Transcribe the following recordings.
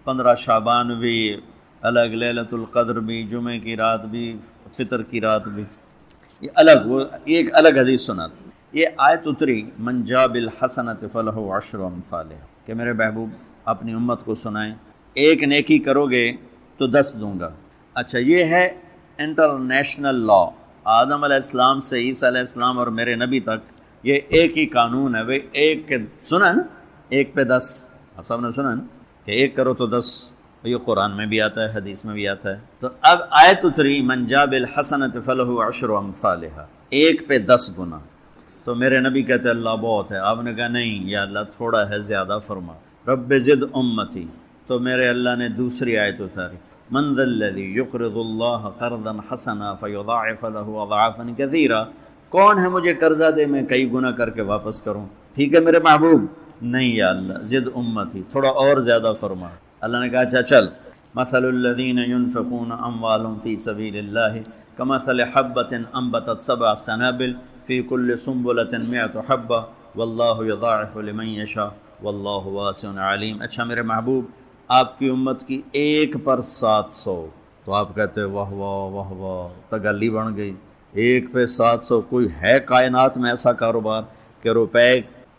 15 شعبان بھی الگ، لیلۃ القدر بھی، جمعے کی رات بھی، فطر کی رات بھی، یہ الگ، وہ ایک الگ حدیث سناتے. یہ آیت اتری من جاء بالحسنۃ فلہ عشر امثالہا، کہ میرے محبوب اپنی امت کو سنائیں ایک نیکی کرو گے تو 10 دوں گا. اچھا، یہ ہے انٹرنیشنل لا، آدم علیہ السلام سے عیسیٰ علیہ السلام اور میرے نبی تک یہ ایک ہی قانون ہے. بھئی ایک کے سنا نا، ایک پہ 10، آپ سب نے سنا نا کہ ایک کرو تو 10. یہ قرآن میں بھی آتا ہے، حدیث میں بھی آتا ہے. تو اب آیت اتری من جاء بالحسنۃ فلہ عشر امثالہا، ایک پہ 10 گنا. تو میرے نبی کہتے اللہ بہت ہے. آپ نے کہا نہیں یا اللہ تھوڑا ہے، زیادہ فرما. رب زد امتی، تو میرے اللہ نے دوسری آیت اتاری من ذا الذی یقرض اللہ قرضا حسنا فیضاعف له اضعافا کثیرا، کون ہے مجھے قرضہ دے میں کئی گنا کر کے واپس کروں. ٹھیک ہے میرے محبوب، نہیں یا اللہ زد امتی، تھوڑا اور زیادہ فرما. اللہ نے کہا اچھا چل، مثل الذین ينفقون اموالهم فی سبیل اللہ کمثل حبۃ انبتت 7 سنابل فی کل سنبلۃ 100 حبۃ واللہ یضاعف لمن یشاء واللہ واسع علیم. اچھا میرے محبوب، آپ کی امت کی 1 پر 700، تو آپ کہتے واہ واہ واہ واہ، تگلی بن گئی. 1 پہ 700، کوئی ہے کائنات میں ایسا کاروبار کہ روپے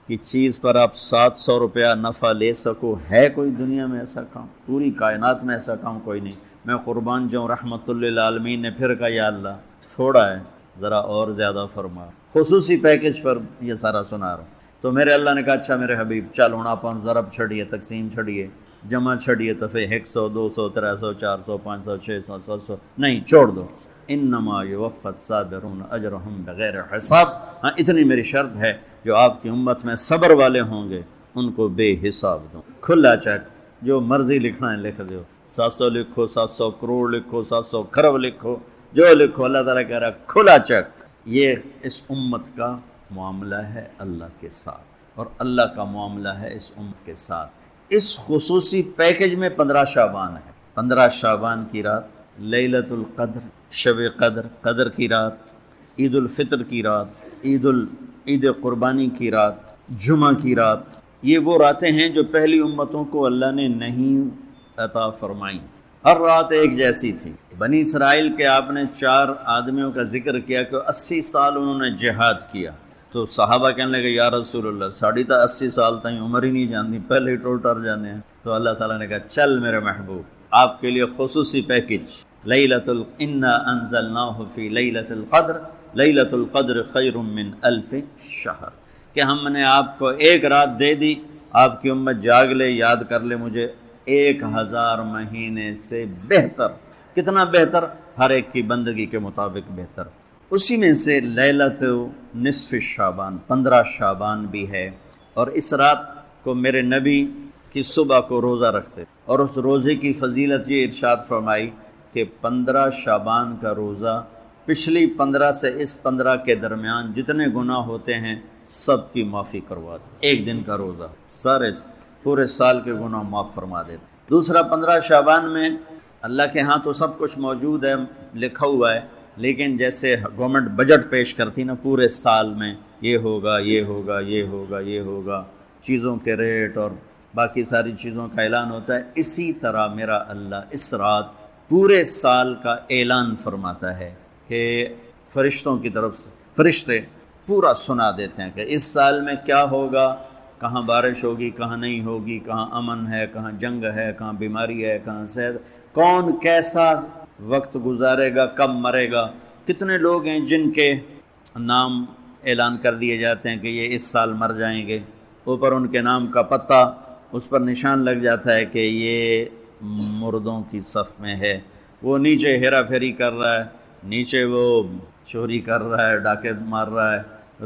کی چیز پر آپ 700 روپیہ نفع لے سکو؟ ہے کوئی دنیا میں ایسا کام؟ پوری کائنات میں ایسا کام کوئی نہیں. میں قربان جاؤں، رحمت للعالمین نے پھر کہا یا اللہ تھوڑا ہے، ذرا اور زیادہ فرما. خصوصی پیکج پر یہ سارا سنا رہا ہوں. تو میرے اللہ نے کہا اچھا میرے حبیب چل ہوں آپ ضرب چھڑیے، تقسیم چھڑیے، جمع چھڑیے، دفعے 100 200 300 400 500 600 700، نہیں چھوڑ دو. انما یوفی الصابرون اجرہم بغیر حساب. ہاں اتنی میری شرط ہے، جو آپ کی امت میں صبر والے ہوں گے ان کو بے حساب دوں. کھلا چیک، جو مرضی لکھنا ہے لکھ دو، 700 لکھو، 700 کروڑ لکھو، 700 کھرب لکھو، جو لکھو. اللہ تعالیٰ کہہ رہا کھلا چیک. یہ اس امت کا معاملہ ہے اللہ کے ساتھ، اور اللہ کا معاملہ ہے اس امت کے ساتھ. اس خصوصی پیکج میں 15 شعبان ہے. 15 شعبان کی رات، لیلۃ القدر، شب قدر، قدر کی رات، عید الفطر کی رات، عید قربانی کی رات، جمعہ کی رات. یہ وہ راتیں ہیں جو پہلی امتوں کو اللہ نے نہیں عطا فرمائیں. ہر رات ایک جیسی تھی. بنی اسرائیل کے آپ نے 4 آدمیوں کا ذکر کیا کہ 80 سال انہوں نے جہاد کیا. تو صحابہ کہنے لگے یا رسول اللہ ساڑھی تا 80 سال تائیں عمر ہی نہیں جاندی، پہلے ہی ٹوٹر جانے ہیں. تو اللہ تعالیٰ نے کہا چل میرے محبوب، آپ کے لیے خصوصی پیکج، انا انزلناہ فی لیلۃ القدر، لیلۃ القدر خیر من 1000 شہر، کہ ہم نے آپ کو ایک رات دے دی، آپ کی امت جاگ لے، یاد کر لے مجھے، 1000 مہینے سے بہتر. کتنا بہتر؟ ہر ایک کی بندگی کے مطابق بہتر. اسی میں سے لیلۃ نصف شعبان، 15 شعبان بھی ہے. اور اس رات کو میرے نبی کی صبح کو روزہ رکھتے، اور اس روزے کی فضیلت یہ ارشاد فرمائی کہ 15 شعبان کا روزہ پچھلی 15 سے اس 15 کے درمیان جتنے گناہ ہوتے ہیں سب کی معافی کروا دے. ایک دن کا روزہ سارے پورے سال کے گناہ معاف فرما دیتے. دوسرا 15 شعبان میں اللہ کے ہاں تو سب کچھ موجود ہے، لکھا ہوا ہے، لیکن جیسے گورنمنٹ بجٹ پیش کرتی نا پورے سال میں، یہ ہوگا یہ ہوگا یہ ہوگا یہ ہوگا، چیزوں کے ریٹ اور باقی ساری چیزوں کا اعلان ہوتا ہے، اسی طرح میرا اللہ اس رات پورے سال کا اعلان فرماتا ہے کہ فرشتوں کی طرف سے فرشتے پورا سنا دیتے ہیں کہ اس سال میں کیا ہوگا، کہاں بارش ہوگی، کہاں نہیں ہوگی، کہاں امن ہے، کہاں جنگ ہے، کہاں بیماری ہے، کہاں صحت، کون کیسا وقت گزارے گا، کب مرے گا. کتنے لوگ ہیں جن کے نام اعلان کر دیے جاتے ہیں کہ یہ اس سال مر جائیں گے، اوپر ان کے نام کا پتہ اس پر نشان لگ جاتا ہے کہ یہ مردوں کی صف میں ہے. وہ نیچے ہیرا پھیری کر رہا ہے، نیچے وہ چوری کر رہا ہے، ڈاکے مار رہا ہے،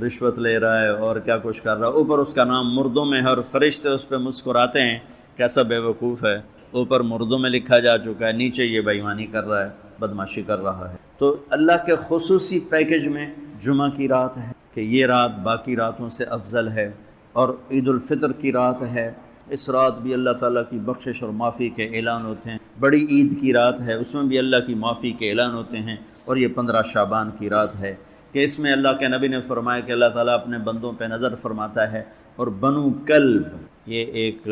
رشوت لے رہا ہے اور کیا کچھ کر رہا ہے، اوپر اس کا نام مردوں میں ہے، اور فرشتے اس پہ مسکراتے ہیں کیسا بے وقوف ہے. اوپر مردوں میں لکھا جا چکا ہے، نیچے یہ بے ایمانی کر رہا ہے، بدماشی کر رہا ہے. تو اللہ کے خصوصی پیکج میں جمعہ کی رات ہے کہ یہ رات باقی راتوں سے افضل ہے، اور عید الفطر کی رات ہے. اس رات بھی اللہ تعالیٰ کی بخشش اور معافی کے اعلان ہوتے ہیں. بڑی عید کی رات ہے، اس میں بھی اللہ کی معافی کے اعلان ہوتے ہیں. اور یہ 15 شعبان کی رات ہے کہ اس میں اللہ کے نبی نے فرمایا کہ اللہ تعالیٰ اپنے بندوں پہ نظر فرماتا ہے. اور بنو کلب، یہ ایک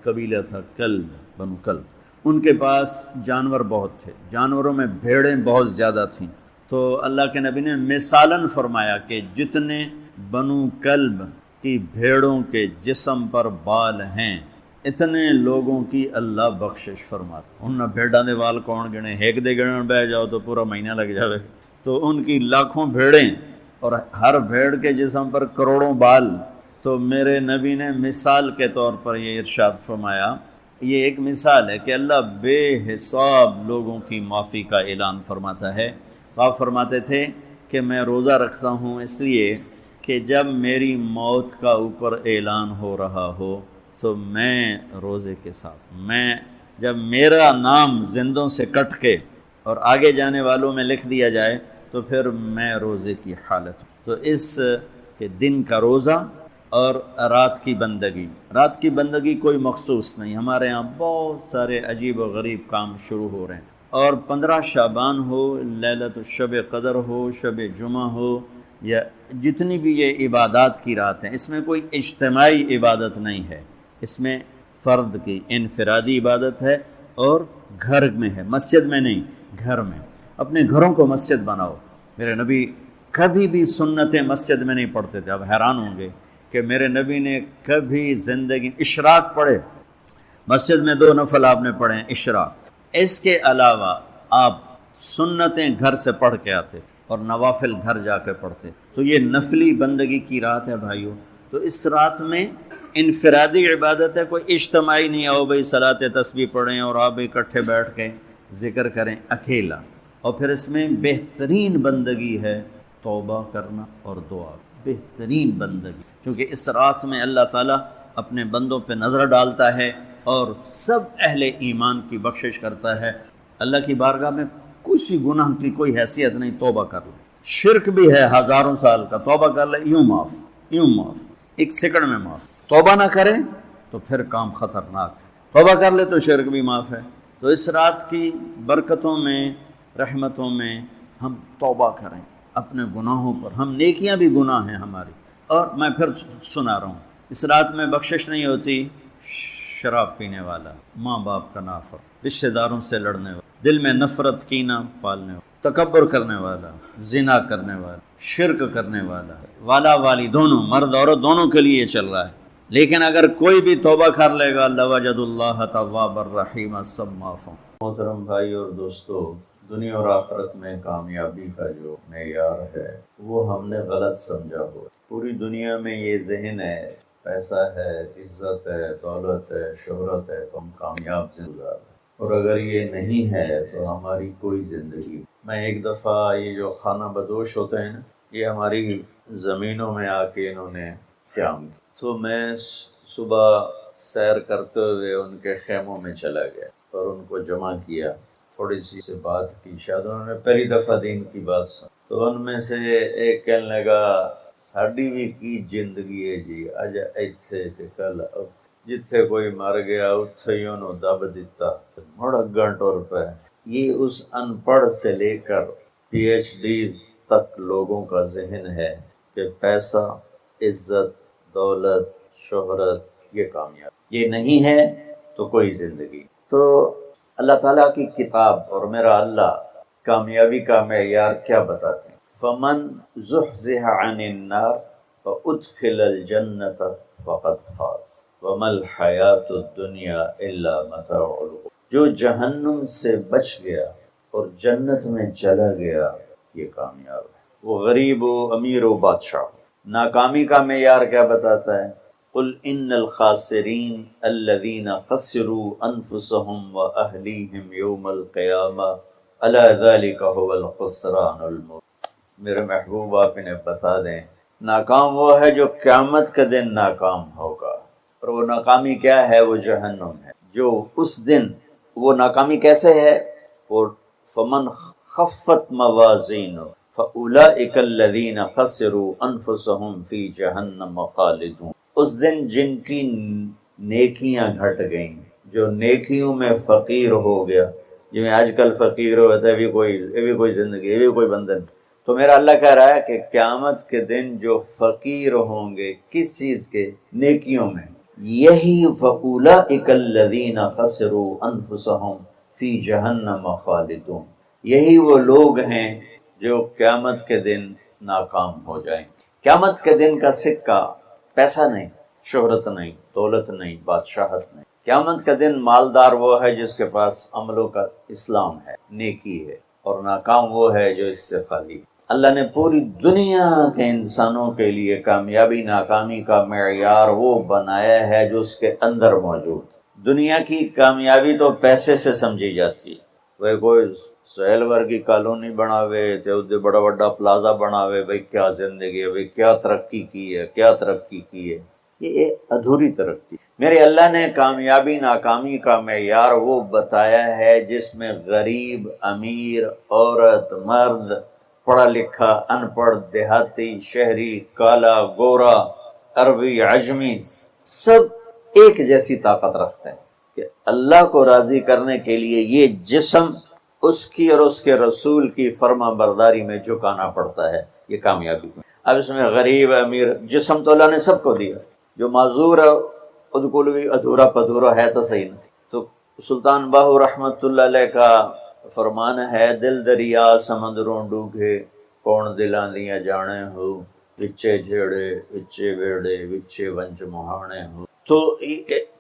قبیلہ تھا، کلب، بنو کلب، ان کے پاس جانور بہت تھے، جانوروں میں بھیڑیں بہت زیادہ تھیں۔ تو اللہ کے نبی نے مثالاً فرمایا کہ جتنے بنو کلب کی بھیڑوں کے جسم پر بال ہیں اتنے لوگوں کی اللہ بخشش فرماتا۔ ان بھیڑاں دے وال کون گنے، ایک دے گنن بہ جاؤ تو پورا مہینہ لگ جاوے، تو ان کی لاکھوں بھیڑیں اور ہر بھیڑ کے جسم پر کروڑوں بال۔ تو میرے نبی نے مثال کے طور پر یہ ارشاد فرمایا، یہ ایک مثال ہے کہ اللہ بے حساب لوگوں کی معافی کا اعلان فرماتا ہے۔ تو آپ فرماتے تھے کہ میں روزہ رکھتا ہوں اس لیے کہ جب میری موت کا اوپر اعلان ہو رہا ہو تو میں روزے کے ساتھ، میں جب میرا نام زندوں سے کٹ کے اور آگے جانے والوں میں لکھ دیا جائے تو پھر میں روزے کی حالت ہوں۔ تو اس کہ دن کا روزہ اور رات کی بندگی، رات کی بندگی کوئی مخصوص نہیں، ہمارے ہاں بہت سارے عجیب و غریب کام شروع ہو رہے ہیں، اور 15 شعبان ہو، لیلۃ الشب قدر ہو، شب جمعہ ہو، یا جتنی بھی یہ عبادات کی رات ہیں، اس میں کوئی اجتماعی عبادت نہیں ہے، اس میں فرد کی انفرادی عبادت ہے اور گھر میں ہے، مسجد میں نہیں، گھر میں۔ اپنے گھروں کو مسجد بناؤ۔ میرے نبی کبھی بھی سنتیں مسجد میں نہیں پڑھتے تھے۔ اب حیران ہوں گے کہ میرے نبی نے کبھی زندگی اشراق پڑھے، مسجد میں 2 نفل آپ نے پڑھے ہیں اشراق، اس کے علاوہ آپ سنتیں گھر سے پڑھ کے آتے اور نوافل گھر جا کے پڑھتے۔ تو یہ نفلی بندگی کی رات ہے بھائیو۔ تو اس رات میں انفرادی عبادت ہے، کوئی اجتماعی نہیں، آؤ بھائی صلاۃ تسبیح پڑھیں اور آپ اکٹھے بیٹھ کے ذکر کریں، اکیلا۔ اور پھر اس میں بہترین بندگی ہے توبہ کرنا اور دعا، بہترین بندگی، کیونکہ اس رات میں اللہ تعالیٰ اپنے بندوں پہ نظر ڈالتا ہے اور سب اہل ایمان کی بخشش کرتا ہے۔ اللہ کی بارگاہ میں کسی گناہ کی کوئی حیثیت نہیں، توبہ کر لے، شرک بھی ہے ہزاروں سال کا، توبہ کر لے یوں معاف، یوں معاف، 1 سیکنڈ میں معاف۔ توبہ نہ کرے تو پھر کام خطرناک ہے، توبہ کر لے تو شرک بھی معاف ہے۔ تو اس رات کی برکتوں میں، رحمتوں میں ہم توبہ کریں اپنے گناہوں پر، ہم نیکیاں بھی گناہ ہیں ہماری۔ اور میں پھر سنا رہا ہوں، اس رات میں بخشش نہیں ہوتی شراب پینے والا، ماں باپ کا نافرمان، رشتہ داروں سے لڑنے والا، دل میں نفرت کینہ پالنے والا، تکبر کرنے والا، زنا کرنے والا، شرک کرنے والا، والا والی دونوں، مرد عورت دونوں کے لیے چل رہا ہے۔ لیکن اگر کوئی بھی توبہ کر لے گا لوجد اللہ تواب الرحیم، سب معاف ہوں۔ محترم بھائی اور دوستو، دنیا اور آخرت میں کامیابی کا جو معیار ہے وہ ہم نے غلط سمجھا ہوا۔ پوری دنیا میں یہ ذہن ہے پیسہ ہے، عزت ہے، دولت ہے، شہرت ہے تو ہم کامیاب زندگی گزار رہے ہیں، اور اگر یہ نہیں ہے تو ہماری کوئی زندگی۔ میں ایک دفعہ یہ جو خانہ بدوش ہوتے ہیں نا، یہ ہماری زمینوں میں آ کے انہوں نے قیام کیا، تو میں صبح سیر کرتے ہوئے ان کے خیموں میں چلا گیا اور ان کو جمع کیا، تھوڑی سی سے بات کی، شاید انہوں نے پہلی دفعہ دین کی بات سن، تو ان میں سے ایک کہنے لگا ساڈی بھی کی زندگی ہے جی، اج ایتھے تے کل اوتھے، جتھے کوئی مر گیا اتھے ہی انہوں دب دیتا، مڑ اگاں ٹر پے۔ یہ اس ان پڑھ سے لے کر پی ایچ ڈی تک لوگوں کا ذہن ہے کہ پیسہ، عزت، دولت، شہرت یہ کامیاب، یہ نہیں ہے تو کوئی زندگی۔ تو اللہ تعالیٰ کی کتاب اور میرا اللہ کامیابی کا معیار کیا بتاتے ہیں؟ فمن زحزح عن النار وادخل الجنۃ فقد فاز وما الحیاۃ الدنیا الا متاع الغرور۔ جو جہنم سے بچ گیا اور جنت میں چلا گیا یہ کامیاب ہے، وہ غریب ہو، امیر ہو، بادشاہ ہو۔ ناکامی کا معیار کیا بتاتا ہے؟ قل ان الخاسرین الذین خسروا انفسهم واہلیہم یوم القیامہ الا ذلک هو الخسران المبین۔ میرے محبوب آپ انہیں بتا دیں، ناکام وہ ہے جو قیامت کے دن ناکام ہوگا، اور وہ ناکامی کیا ہے؟ وہ جہنم ہے۔ جو اس دن، وہ ناکامی کیسے ہے؟ وہ فمن خفت موازینہ فاولئک الذین خسروا انفسهم فی جہنم خالدون۔ اس دن جن کی نیکیاں گھٹ گئیں، جو نیکیوں میں فقیر ہو گیا، جو آج کل فقیر ہوتا ہے، یہ بھی کوئی زندگی، یہ بھی کوئی بندن۔ تو میرا اللہ کہہ رہا ہے کہ قیامت کے دن جو فقیر ہوں گے، کس چیز کے؟ نیکیوں میں، یہی فَأُولَئِكَ الَّذِينَ خَسِرُوا أَنفُسَهُمْ فِي جَهَنَّمَ خَالِدُونَ، یہی وہ لوگ ہیں جو قیامت کے دن ناکام ہو جائیں۔ قیامت کے دن کا سکہ پیسہ نہیں، شہرت نہیں، دولت نہیں، بادشاہت نہیں۔ قیامت کا دن مالدار وہ ہے جس کے پاس عملوں کا اسلام ہے، نیکی ہے، اور ناکام وہ ہے جو اس سے خالی ہے۔ اللہ نے پوری دنیا کے انسانوں کے لیے کامیابی ناکامی کا معیار وہ بنایا ہے جو اس کے اندر موجود ہے۔ دنیا کی کامیابی تو پیسے سے سمجھی جاتی ہے، وہ کوئی سہیل ورگی کالونی بناوے تے بڑا بڑا پلازا بناوے، بھئی کیا زندگی ہے، بھئی کیا ترقی کی ہے، کیا ترقی کی ہے۔ یہ ادھوری ترقی۔ میرے اللہ نے کامیابی ناکامی کا معیار وہ بتایا ہے جس میں غریب، امیر، عورت، مرد، پڑھا لکھا، ان پڑھ، دیہاتی، شہری، کالا، گورا، عربی، عجمی، سب ایک جیسی طاقت رکھتے ہیں کہ اللہ کو راضی کرنے کے لیے یہ جسم اس کی اور اس کے رسول کی فرما برداری میں جھکانا پڑتا ہے۔ یہ کامیابی ہے۔ اب اس میں غریب، امیر، جسم تو اللہ نے سب کو دیا، جو معذور ہے خود کو بھی ادھورا پدھورا ہے تو صحیح نہیں۔ تو سلطان باہو رحمت اللہ علیہ کا فرمان ہے، دل دریا سمندروں ڈوبے، کون دلاں دیاں جانے ہو، وچے جھیڑے وچے بیڑے وچے ونج مہانے ہو۔ تو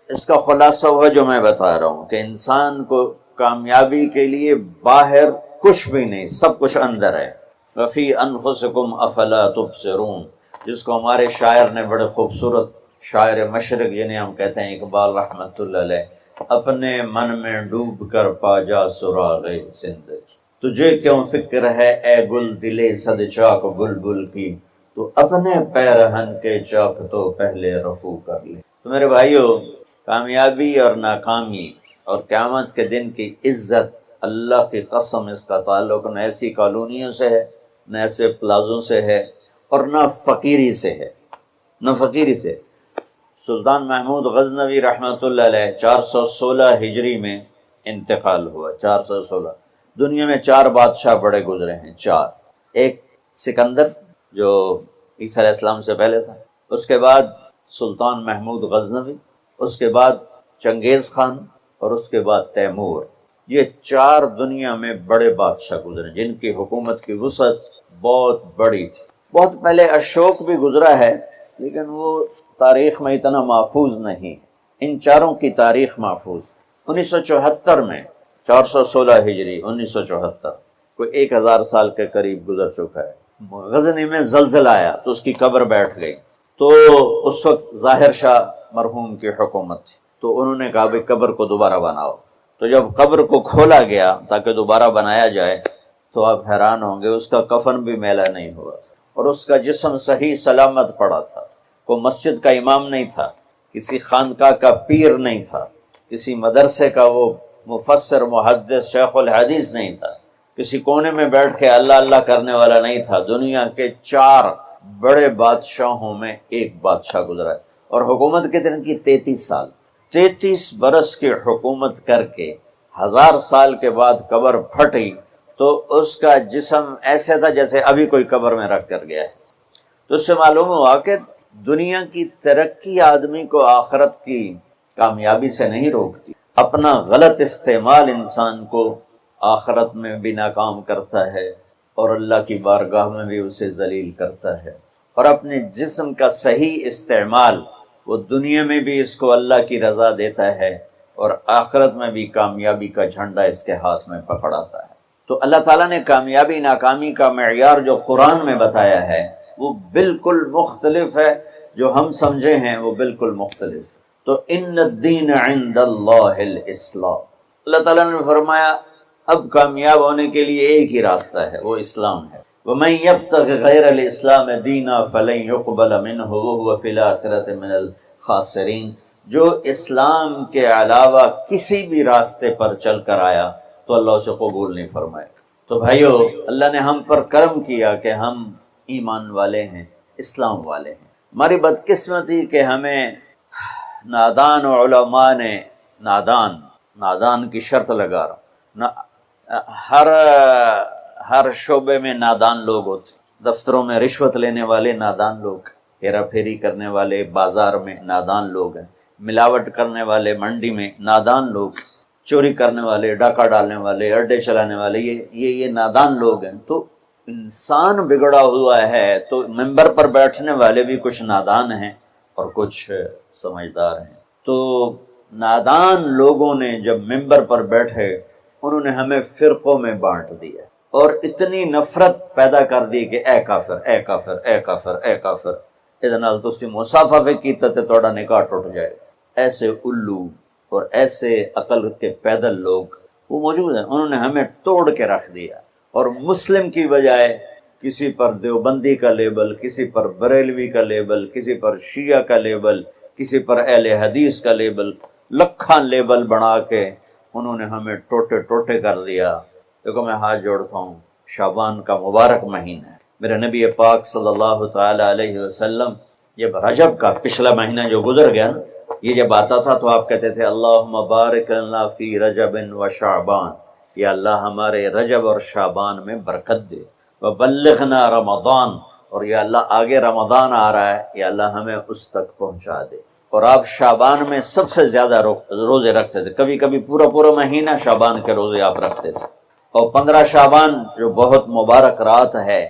اس کا خلاصہ وہ جو میں بتا رہا ہوں کہ انسان کو کامیابی کے لیے باہر کچھ بھی نہیں، سب کچھ اندر ہے۔ وفی انفسکم افلا تبصرون، جس کو ہمارے شاعر نے بڑے خوبصورت، شاعر مشرق جنہیں ہم کہتے ہیں اقبال رحمت اللہ علیہ، اپنے من میں ڈوب کر پا جا سراغ زندگی، تجھے کیوں فکر ہے اے گل دلے صد چاک بلبل کی، تو اپنے پیرہن کے چاک تو پہلے رفو کر لے۔ تو میرے بھائیو، کامیابی اور ناکامی اور قیامت کے دن کی عزت، اللہ کی قسم اس کا تعلق نہ ایسی کالونیوں سے ہے، نہ ایسے پلازوں سے ہے، اور نہ فقیری سے ہے، نہ فقیری سے۔ سلطان محمود غزنوی رحمۃ اللہ علیہ 416 ہجری میں انتقال ہوا۔ 416 دنیا میں 4 بادشاہ بڑے گزرے ہیں، 4۔ ایک سکندر جو عیسیٰ علیہ السلام سے پہلے تھا، اس کے بعد سلطان محمود غزنوی، اس کے بعد چنگیز خان، اور اس کے بعد تیمور۔ یہ 4 دنیا میں بڑے بادشاہ گزرے جن کی حکومت کی وسعت بہت بڑی تھی۔ بہت پہلے اشوک بھی گزرا ہے، لیکن وہ تاریخ میں اتنا محفوظ نہیں۔ ان 4 کی تاریخ محفوظ۔ 1974 میں، 416 ہجری 1974، کوئی 1000 سال کے قریب گزر چکا ہے، غزنی میں زلزلہ آیا تو اس کی قبر بیٹھ گئی۔ تو اس وقت ظاہر شاہ مرحوم کی حکومت تھی، تو انہوں نے کہا بھئی قبر کو دوبارہ بناؤ۔ تو جب قبر کو کھولا گیا تاکہ دوبارہ بنایا جائے تو آپ حیران ہوں گے، اس کا کفن بھی میلا نہیں ہوا اور اس کا جسم صحیح سلامت پڑا تھا۔ کوئی مسجد کا امام نہیں تھا، کسی خانقاہ کا پیر نہیں تھا، کسی مدرسے کا وہ مفسر محدث شیخ الحدیث نہیں تھا، کسی کونے میں بیٹھ کے اللہ اللہ کرنے والا نہیں تھا۔ دنیا کے 4 بڑے بادشاہوں میں ایک بادشاہ گزرا ہے، اور حکومت کتنے کی؟ 33 سال۔ 33 برس کی حکومت کر کے 1000 سال کے بعد قبر پھٹی تو اس کا جسم ایسے تھا جیسے ابھی کوئی قبر میں رکھ کر گیا ہے۔ تو اس سے معلوم ہوا کہ دنیا کی ترقی آدمی کو آخرت کی کامیابی سے نہیں روکتی، اپنا غلط استعمال انسان کو آخرت میں بھی ناکام کرتا ہے اور اللہ کی بارگاہ میں بھی اسے ذلیل کرتا ہے، اور اپنے جسم کا صحیح استعمال وہ دنیا میں بھی اس کو اللہ کی رضا دیتا ہے اور آخرت میں بھی کامیابی کا جھنڈا اس کے ہاتھ میں پکڑاتا ہے۔ تو اللہ تعالیٰ نے کامیابی ناکامی کا معیار جو قرآن میں بتایا ہے وہ بالکل مختلف ہے، جو ہم سمجھے ہیں وہ بالکل مختلف۔ تو ان الدین عند اللہ الاسلام، اللہ تعالیٰ نے فرمایا اب کامیاب ہونے کے لیے ایک ہی راستہ ہے، وہ اسلام ہے۔ وَمَن يَبْتَغِ غَيْرَ الْإِسْلَامِ دِينًا فَلَن يُقْبَلَ مِنْهُ وَهُوَ فِي الْآخِرَةِ مِنَ الْخَاسِرِينَ، جو اسلام کے علاوہ کسی بھی راستے پر چل کر آیا تو اللہ اسے قبول نہیں فرمائے۔ تو بھائیو، اللہ نے ہم پر کرم کیا کہ ہم ایمان والے ہیں، اسلام والے ہیں۔ ہماری بدقسمتی کہ ہمیں نادان علماء نے نادان کی شرط لگا رہا، ہر شعبے میں نادان لوگ ہوتے، دفتروں میں رشوت لینے والے نادان لوگ، ہیرا پھیری کرنے والے، بازار میں نادان لوگ ہیں، ملاوٹ کرنے والے منڈی میں نادان لوگ، چوری کرنے والے، ڈاکہ ڈالنے والے، اڈے چلانے والے، یہ نادان لوگ ہیں۔ تو انسان بگڑا ہوا ہے تو ممبر پر بیٹھنے والے بھی کچھ نادان ہیں اور کچھ سمجھدار ہیں۔ تو نادان لوگوں نے جب ممبر پر بیٹھے انہوں نے ہمیں فرقوں میں بانٹ دیا اور اتنی نفرت پیدا کر دی کہ اے کافر، اے کافر، اے کافر، اے کافر، ادھر نال تسی مصافحہ بھی کیتا تے تہاڈا نکاح ٹوٹ جائے۔ ایسے الو اور ایسے عقل کے پیدل لوگ وہ موجود ہیں، انہوں نے ہمیں توڑ کے رکھ دیا، اور مسلم کی بجائے کسی پر دیوبندی کا لیبل، کسی پر بریلوی کا لیبل، کسی پر شیعہ کا لیبل، کسی پر اہل حدیث کا لیبل، لکھاں لیبل بنا کے انہوں نے ہمیں ٹوٹے ٹوٹے کر دیا۔ دیکھو میں ہاتھ جوڑتا ہوں، شعبان کا مبارک مہینہ ہے، میرے نبی پاک صلی اللہ تعالی علیہ وسلم جب رجب کا پچھلا مہینہ جو گزر گیا نا، یہ جب آتا تھا تو آپ کہتے تھے اللہم بارک لنا فی رجب و شعبان، یا اللہ ہمارے رجب اور شعبان میں برکت دے، وبلغنا رمضان، اور یا اللہ آگے رمضان آ رہا ہے، یا اللہ ہمیں اس تک پہنچا دے۔ اور آپ شعبان میں سب سے زیادہ روزے رکھتے تھے، کبھی کبھی پورا مہینہ شعبان کے روزے آپ رکھتے تھے۔ اور 15 شعبان جو بہت مبارک رات ہے،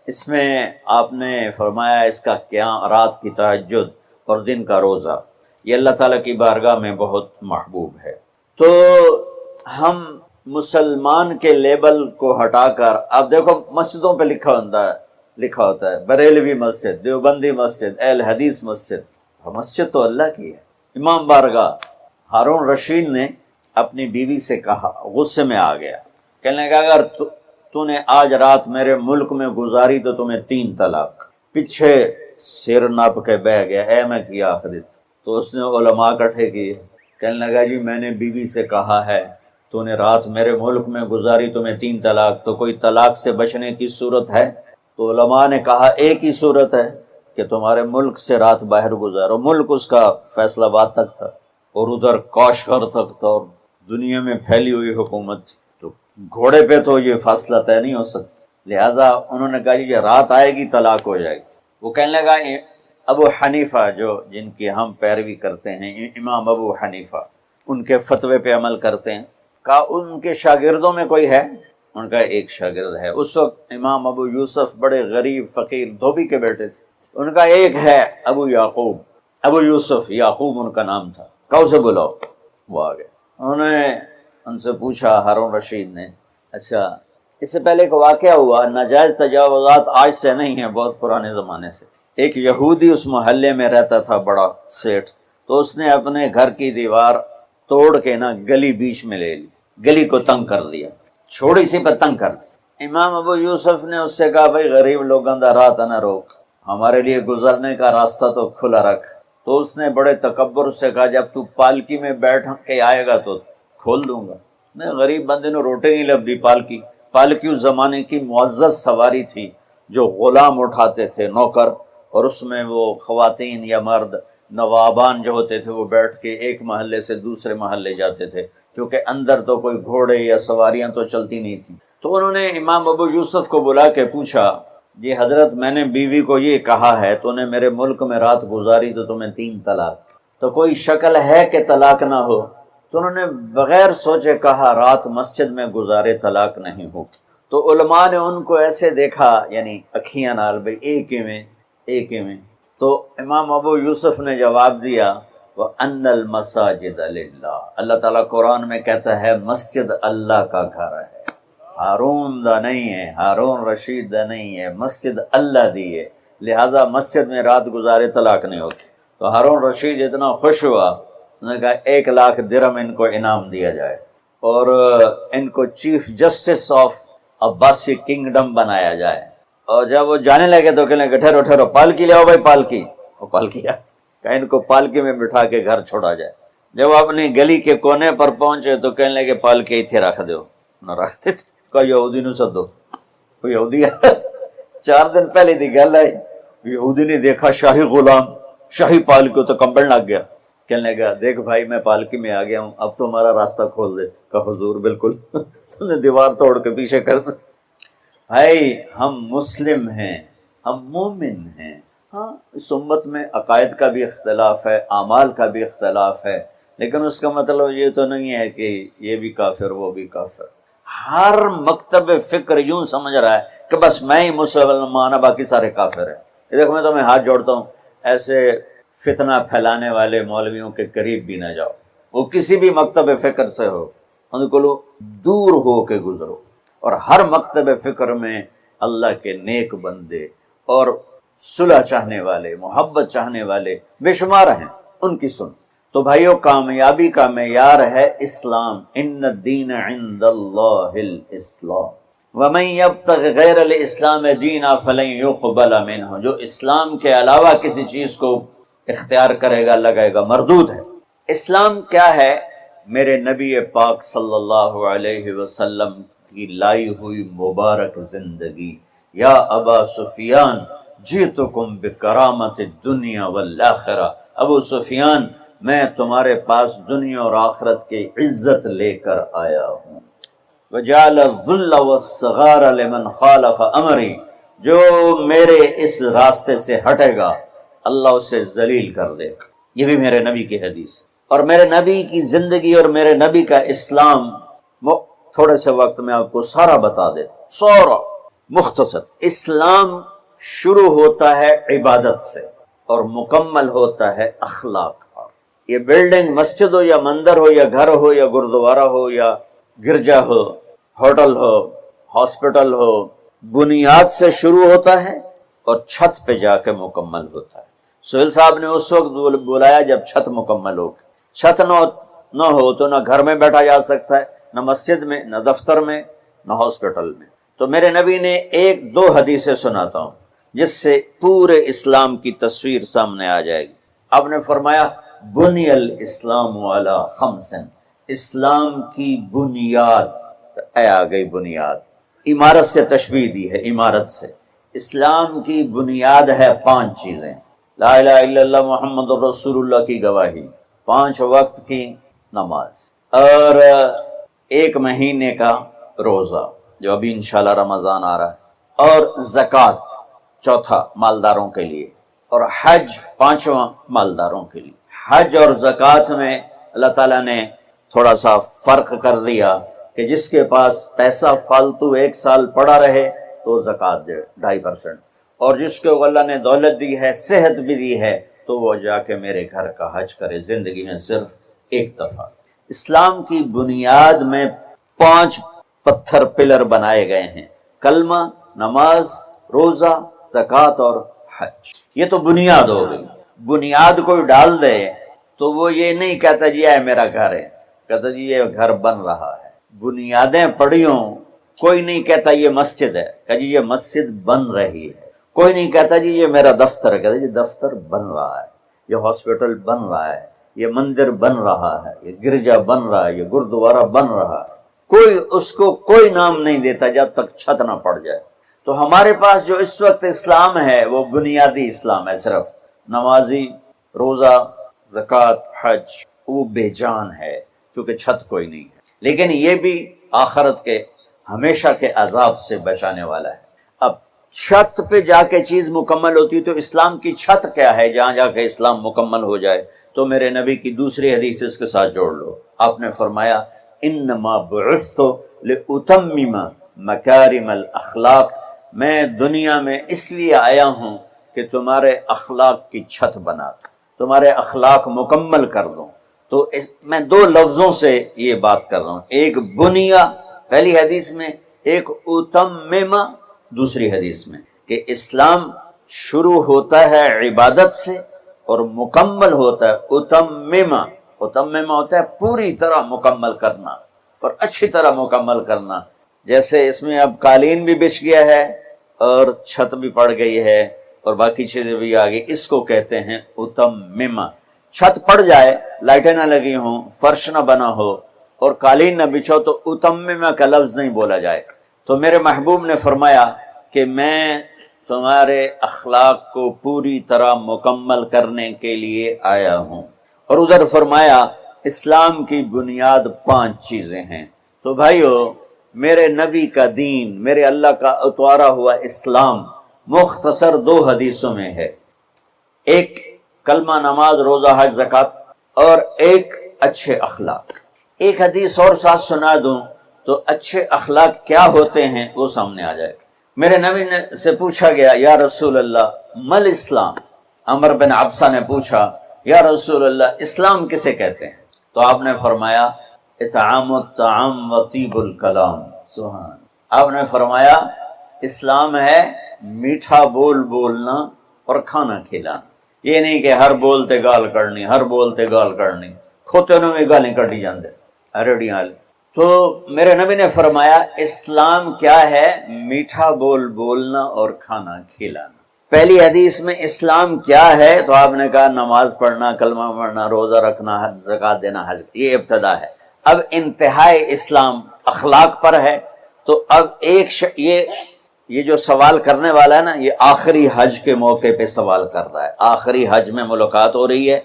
اس میں آپ نے فرمایا اس کا قیام، رات کی تہجد اور دن کا روزہ، یہ اللہ تعالیٰ کی بارگاہ میں بہت محبوب ہے۔ تو ہم مسلمان کے لیبل کو ہٹا کر، آپ دیکھو مسجدوں پہ لکھا ہوتا ہے بریلوی مسجد، دیوبندی مسجد، اہل حدیث مسجد۔ مسجد تو اللہ کی ہے۔ امام بارگاہ ہارون رشید نے اپنی بیوی سے کہا، غصے میں آ گیا، کہنے لگا اگر تو نے آج رات میرے ملک میں گزاری تو تمہیں 3 طلاق۔ پیچھے سر ناپ کے بہ گیا، اے میں کیا آخرت۔ تو اس نے علماء اکٹھے کیے، کہنے لگا جی میں نے بیوی سے کہا ہے تو نے رات میرے ملک میں گزاری تمہیں 3 طلاق، تو کوئی طلاق سے بچنے کی صورت ہے؟ تو علماء نے کہا ایک ہی صورت ہے کہ تمہارے ملک سے رات باہر گزارو۔ ملک اس کا فیصلہ آباد تک تھا اور ادھر کاشغر تک تھا، اور دنیا میں پھیلی ہوئی حکومت تھی، تو گھوڑے پہ تو یہ فاصلہ طے نہیں ہو سکتا، لہٰذا انہوں نے کہا یہ رات آئے گی طلاق ہو جائے گی۔ وہ کہنے لگا ابو حنیفہ جن کی ہم پیروی کرتے ہیں، امام ابو حنیفہ، ان کے فتوے پہ عمل کرتے ہیں، کہا ان کے شاگردوں میں کوئی ہے؟ ان کا ایک شاگرد ہے۔ اس وقت امام ابو یوسف بڑے غریب فقیر دھوبی کے بیٹے تھے، ان کا ایک ہے ابو یعقوب، ابو یوسف یعقوب ان کا نام تھا، کہو سے بلاؤ۔ وہ آ گئے، انہوں نے ان سے پوچھا، ہارون رشید نے، اچھا اس سے پہلے ایک واقعہ ہوا، ناجائز تجاوزات آج سے نہیں ہیں، بہت پرانے زمانے سے۔ ایک یہودی اس محلے میں رہتا تھا، بڑا سیٹھ، تو اس نے اپنے گھر کی دیوار توڑ کے نا گلی بیچ میں لے لی، گلی کو تنگ کر دیا، چھوڑی سی پہ تنگ کر دیا۔ امام ابو یوسف نے اس سے کہا بھائی غریب لوگوں دا راہ نہ روک، ہمارے لیے گزرنے کا راستہ تو کھلا رکھ۔ تو اس نے بڑے تکبر سے کہا جب تو پالکی میں بیٹھ کے آئے گا تو کھول دوں گا۔ میں غریب بندے نے روٹی نہیں لبھی۔ پالکی اس زمانے کی معزز سواری تھی جو غلام اٹھاتے تھے، نوکر، اور اس میں وہ خواتین یا مرد نوابان جو ہوتے تھے وہ بیٹھ کے ایک محلے سے دوسرے محلے جاتے تھے، کیونکہ اندر تو کوئی گھوڑے یا سواریاں تو چلتی نہیں تھیں۔ تو انہوں نے امام ابو یوسف کو بلا کے پوچھا، جی حضرت میں نے بیوی کو یہ کہا ہے تو نے میرے ملک میں رات گزاری تو تمہیں 3 طلاق، تو کوئی شکل ہے کہ طلاق نہ ہو؟ تو انہوں نے بغیر سوچے کہا رات مسجد میں گزارے طلاق نہیں ہوگی۔ تو علماء نے ان کو ایسے دیکھا، یعنی اکھیاں نال، بھئی ایک ہی میں۔ تو امام ابو یوسف نے جواب دیا وَأَنَّ الْمَسَاجِدَ لِلَّهِ، اللہ تعالیٰ قرآن میں کہتا ہے مسجد اللہ کا گھر ہے، ہارون دا نہیں ہے، ہارون رشید دا نہیں ہے، مسجد اللہ دی ہے، لہٰذا مسجد میں رات گزارے طلاق نہیں ہوتی۔ تو ہارون رشید اتنا خوش ہوا، انہوں نے کہا 1 لاکھ درہم ان کو انعام دیا جائے اور ان کو chief justice of Abbasi kingdom بنایا جائے۔ اور جب وہ جانے لگے تو کہنے لگے ٹھہرو پالکی لے آؤ بھائی، پالکی۔ وہ پالکی کہ ان کو پالکی میں بٹھا کے گھر چھوڑا جائے۔ جب وہ اپنی گلی کے کونے پر پہنچے تو کہنے لگے پالکی اتھے رکھ دو، نہ رکھتے تھے۔ کوئی یہودی نو سدو، کوئی یہودی 4 دن پہلے دی گل ہے، یہودی نے دیکھا شاہی غلام شاہی پالکی تو کمبل لگ گیا، کہنے لگا دیکھ بھائی میں پالکی میں آ گیا ہوں، اب تو ہمارا راستہ کھول دے۔ کہا حضور بالکل، تم نے دیوار توڑ کے پیچھے کر دیا۔ بھائی ہم مسلم ہیں، ہم مومن ہیں، ہاں اس امت میں عقائد کا بھی اختلاف ہے، اعمال کا بھی اختلاف ہے، لیکن اس کا مطلب یہ تو نہیں ہے کہ یہ بھی کافر وہ بھی کافر۔ ہر مکتب فکر یوں سمجھ رہا ہے کہ بس میں ہی مسلمان ہوں، باقی سارے کافر ہیں۔ یہ دیکھو میں تمہیں ہاتھ جوڑتا ہوں، ایسے فتنہ پھیلانے والے مولویوں کے قریب بھی نہ جاؤ، وہ کسی بھی مکتب فکر سے ہو، ان کو دور ہو کے گزرو۔ اور ہر مکتب فکر میں اللہ کے نیک بندے اور صلح چاہنے والے، محبت چاہنے والے بے شمار ہیں، ان کی سن۔ تو بھائیو کامیابی کا معیار ہے اسلام، ان الدین عند اللہ الاسلام ومن یبتغ غیر الاسلام دینا فلن یقبل منہ، جو اسلام کے علاوہ کسی چیز کو اختیار کرے گا لگائے گا مردود ہے۔ اسلام کیا ہے؟ میرے نبی پاک صلی اللہ علیہ وسلم کی لائی ہوئی مبارک زندگی۔ یا ابا سفیان جئتکم بکرامت الدنیا والآخرہ، ابو سفیان میں تمہارے پاس دنیا اور آخرت کی عزت لے کر آیا ہوں۔ وجعل الذل والصغار لمن خالف امری، جو میرے اس راستے سے ہٹے گا اللہ اسے ذلیل کر دے گا۔ یہ بھی میرے نبی کی حدیث، اور میرے نبی کی زندگی اور میرے نبی کا اسلام تھوڑے سے وقت میں آپ کو سارا بتا دیتا، سارا مختصر۔ اسلام شروع ہوتا ہے عبادت سے اور مکمل ہوتا ہے اخلاق پر۔ یہ بلڈنگ مسجد ہو یا مندر ہو یا گھر ہو یا گردوارہ ہو یا گرجا ہو، ہوٹل ہو، ہاسپٹل ہو، بنیاد سے شروع ہوتا ہے اور چھت پہ جا کے مکمل ہوتا ہے۔ سہیل صاحب نے اس وقت بلایا جب چھت مکمل ہو، چھت نہ ہو تو نہ گھر میں بیٹھا جا سکتا ہے، نہ مسجد میں، نہ دفتر میں، نہ ہاسپٹل میں۔ تو میرے نبی نے ایک دو حدیثیں سناتا ہوں جس سے پورے اسلام کی تصویر سامنے آ جائے گی۔ آپ نے فرمایا بنی الاسلام علی خمس، اسلام کی بنیاد، آ گئی بنیاد، عمارت سے تشبیہ دی ہے، عمارت سے۔ اسلام کی بنیاد ہے 5 چیزیں، لا الہ الا اللہ محمد رسول اللہ کی گواہی، 5 وقت کی نماز، اور 1 مہینے کا روزہ جو ابھی انشاءاللہ رمضان آ رہا ہے، اور زکوٰۃ 4 مالداروں کے لیے، اور حج 5واں مالداروں کے لیے۔ حج اور زکوٰۃ میں اللہ تعالیٰ نے تھوڑا سا فرق کر دیا کہ جس کے پاس پیسہ فالتو 1 سال پڑا رہے تو زکوٰۃ دے 2.5%، اور جس کو اللہ نے دولت دی ہے، صحت بھی دی ہے، تو وہ جا کے میرے گھر کا حج کرے زندگی میں صرف 1 دفعہ۔ اسلام کی بنیاد میں 5 پتھر پلر بنائے گئے ہیں، کلمہ، نماز، روزہ، زکوٰۃ اور حج۔ یہ تو بنیاد ہو گئی۔ بنیاد کوئی ڈال دے تو وہ یہ نہیں کہتا جی یہ میرا گھر ہے، کہتا جی یہ گھر بن رہا ہے۔ بنیادیں پڑی ہوں، کوئی نہیں کہتا یہ مسجد ہے، کہ جی یہ مسجد بن رہی ہے۔ کوئی نہیں کہتا جی یہ میرا دفتر ہے، کہتا جی دفتر بن رہا ہے، یہ ہاسپٹل بن رہا ہے، یہ مندر بن رہا ہے، یہ گرجا بن رہا ہے، یہ گردوارہ بن رہا ہے۔ کوئی اس کو کوئی نام نہیں دیتا جب تک چھت نہ پڑ جائے۔ تو ہمارے پاس جو اس وقت اسلام ہے وہ بنیادی اسلام ہے، صرف نمازی، روزہ، زکوٰۃ، حج، وہ بے جان ہے چونکہ چھت کوئی نہیں ہے، لیکن یہ بھی آخرت کے ہمیشہ کے عذاب سے بچانے والا ہے۔ اب چھت پہ جا کے چیز مکمل ہوتی، تو اسلام کی چھت کیا ہے جہاں جا کے اسلام مکمل ہو جائے؟ تو میرے نبی کی دوسری حدیث اس کے ساتھ جوڑ لو۔ آپ نے فرمایا انما بعثت لاتمم مکارم الاخلاق، میں دنیا میں اس لیے آیا ہوں کہ تمہارے اخلاق کی چھت بنا دوں، تمہارے اخلاق مکمل کر دوں۔ تو میں 2 لفظوں سے یہ بات کر رہا ہوں، ایک بنیا پہلی حدیث میں، ایک اتمم دوسری حدیث میں، کہ اسلام شروع ہوتا ہے عبادت سے اور مکمل ہوتا ہے اتمم۔ اتمم ہوتا ہے پوری طرح مکمل کرنا اور اچھی طرح مکمل کرنا۔ جیسے اس میں اب قالین بھی بچھ گیا ہے اور چھت بھی پڑ گئی ہے اور باقی چیزیں بھی آ گئی، اس کو کہتے ہیں اتمم۔ چھت پڑ جائے، لائٹیں نہ لگی ہوں، فرش نہ بنا ہو اور قالین نہ بچھو تو اتمم کا لفظ نہیں بولا جائے۔ تو میرے محبوب نے فرمایا کہ میں تمہارے اخلاق کو پوری طرح مکمل کرنے کے لیے آیا ہوں۔ اور ادھر فرمایا اسلام کی بنیاد 5 چیزیں ہیں۔ تو بھائیو، میرے نبی کا دین، میرے اللہ کا اتوارا ہوا اسلام مختصر 2 حدیثوں میں ہے۔ ایک کلمہ نماز روزہ حج زکات اور ایک اچھے اخلاق۔ ایک حدیث اور ساتھ سنا دوں تو اچھے اخلاق کیا ہوتے ہیں وہ سامنے آ جائے گا۔ میرے نبی نے سے پوچھا گیا یا رسول اللہ مل اسلام، عمر بن عبسہ نے پوچھا یا رسول اللہ اسلام کسے کہتے ہیں؟ تو آپ نے فرمایا اطعام الطعام و طیب الکلام، سبحان۔ آپ نے فرمایا اسلام ہے میٹھا بول بولنا اور کھانا کھلانا، یہ نہیں کہ ہر بولتے گال کرنی، ہر بولتے گال کرنی، کھوتے نے بھی گالیں کٹی جاندے ریڑیاں والے۔ تو میرے نبی نے فرمایا اسلام کیا ہے؟ میٹھا بول بولنا اور کھانا کھلانا۔ پہلی حدیث میں اسلام کیا ہے تو آپ نے کہا نماز پڑھنا، کلمہ پڑھنا، روزہ رکھنا، حج زکات دینا، حج، یہ ابتدا ہے۔ اب انتہائی اسلام اخلاق پر ہے۔ تو اب یہ جو سوال کرنے والا ہے نا، یہ آخری حج کے موقع پہ سوال کر رہا ہے، آخری حج میں ملاقات ہو رہی ہے۔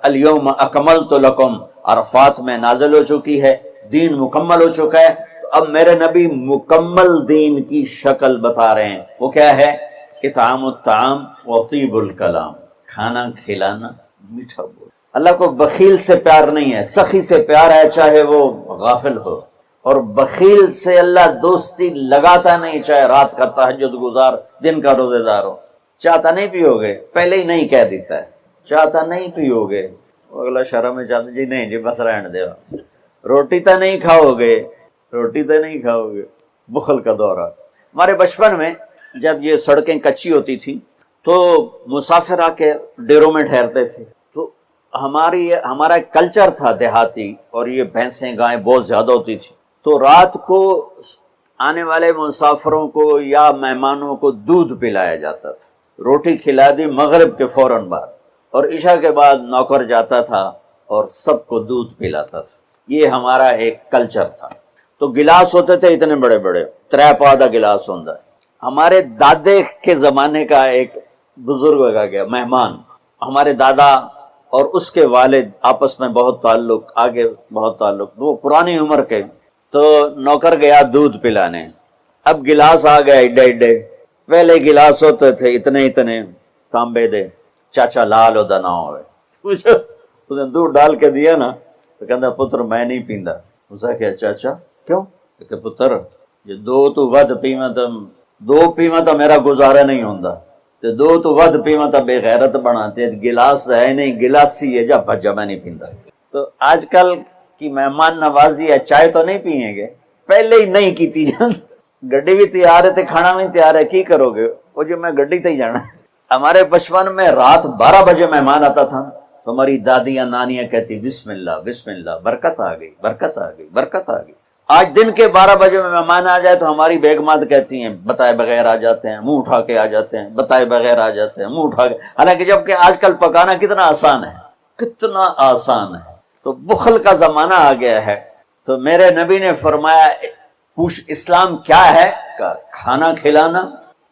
الیوم اکملت لکم عرفات میں نازل ہو چکی ہے، دین مکمل ہو چکا ہے۔ تو اب میرے نبی مکمل دین کی شکل بتا رہے ہیں، وہ کیا ہے؟ اطعام الطعام و طیب الکلام، کھانا کھلانا، میٹھا بول۔ اللہ کو بخیل سے پیار نہیں ہے، سخی سے پیار ہے، چاہے وہ غافل ہو۔ اور بخیل سے اللہ دوستی لگاتا نہیں، چاہے رات کا تہجد گزار، دن کا روزے دار ہو۔ چاہتا نہیں پیو گے، پہلے ہی نہیں کہہ دیتا ہے، چاہتا نہیں پیو گے، اگلا شرم میں چاہتا جی نہیں جی بس رہن دے، روٹی تو نہیں کھاؤ گے، روٹی تو نہیں کھاؤ گے، بخل کا دورہ۔ ہمارے بچپن میں جب یہ سڑکیں کچی ہوتی تھیں تو مسافر آ کے ڈیروں میں ٹھہرتے تھے، تو ہمارا ایک کلچر تھا دیہاتی، اور یہ بھینسیں گائیں بہت زیادہ ہوتی تھی، تو رات کو آنے والے مسافروں کو یا مہمانوں کو دودھ پلایا جاتا تھا، روٹی کھلا دی مغرب کے فوراً بعد، اور عشاء کے بعد نوکر جاتا تھا اور سب کو دودھ پلاتا تھا۔ یہ ہمارا ایک کلچر تھا۔ تو گلاس ہوتے تھے اتنے بڑے بڑے، 3 پا دا گلاس ہوتا ہے۔ ہمارے دادے کے زمانے کا ایک بزرگ کا گیا مہمان، ہمارے دادا اور اس کے والد آپس میں بہت تعلق، آگے بہت تعلق، وہ پرانی عمر کے، تو نوکر گیا دودھ پلانے۔ اب گلاس آ گئے ایڈے ایڈے، پہلے گلاس ہوتے تھے اتنے اتنے تانبے دے، چاچا لال ہودا نہ ہوئے، اس نے دودھ ڈال کے دیا نا تو کہتا پتر میں نہیں پیندا۔ اس نے کہا چاچا کیوں؟ کہ پتر جی 2 تو ود پیواں تو 2 پیواں تو میرا گزارا نہیں ہوندا، تے 2 تو ود پیواں تو بے غیرت بنا، تے گلاس ہے نہیں، گلاسی ہے، جا بھجا میں نہیں پیندا۔ تو آج کل کی مہمان نوازی ہے، چائے تو نہیں پیئیں گے، پہلے ہی نہیں کیتی جان، گڈی بھی تیار ہے تے کھانا بھی تیار ہے، کی کرو گے؟ وہ جو میں گڈی تے ہی جانا۔ ہمارے بچپن میں رات 12 بجے مہمان آتا تھا تو ہماری دادیاں نانیاں کہتی بسم اللہ بسم اللہ، برکت آ گئی، برکت آ گئی، برکت آ گئی۔ آج دن کے 12 بجے میں مہمان آ جائے تو ہماری بیگمات کہتی ہیں بتائے بغیر آ جاتے ہیں، منہ اٹھا کے آ جاتے ہیں، بتائے بغیر آ جاتے ہیں، منہ اٹھا کے، حالانکہ جبکہ آج کل پکانا کتنا آسان ہے، کتنا آسان ہے۔ تو بخل کا زمانہ آ گیا ہے۔ تو میرے نبی نے فرمایا پوچھ اسلام کیا ہے؟ کھانا کھلانا۔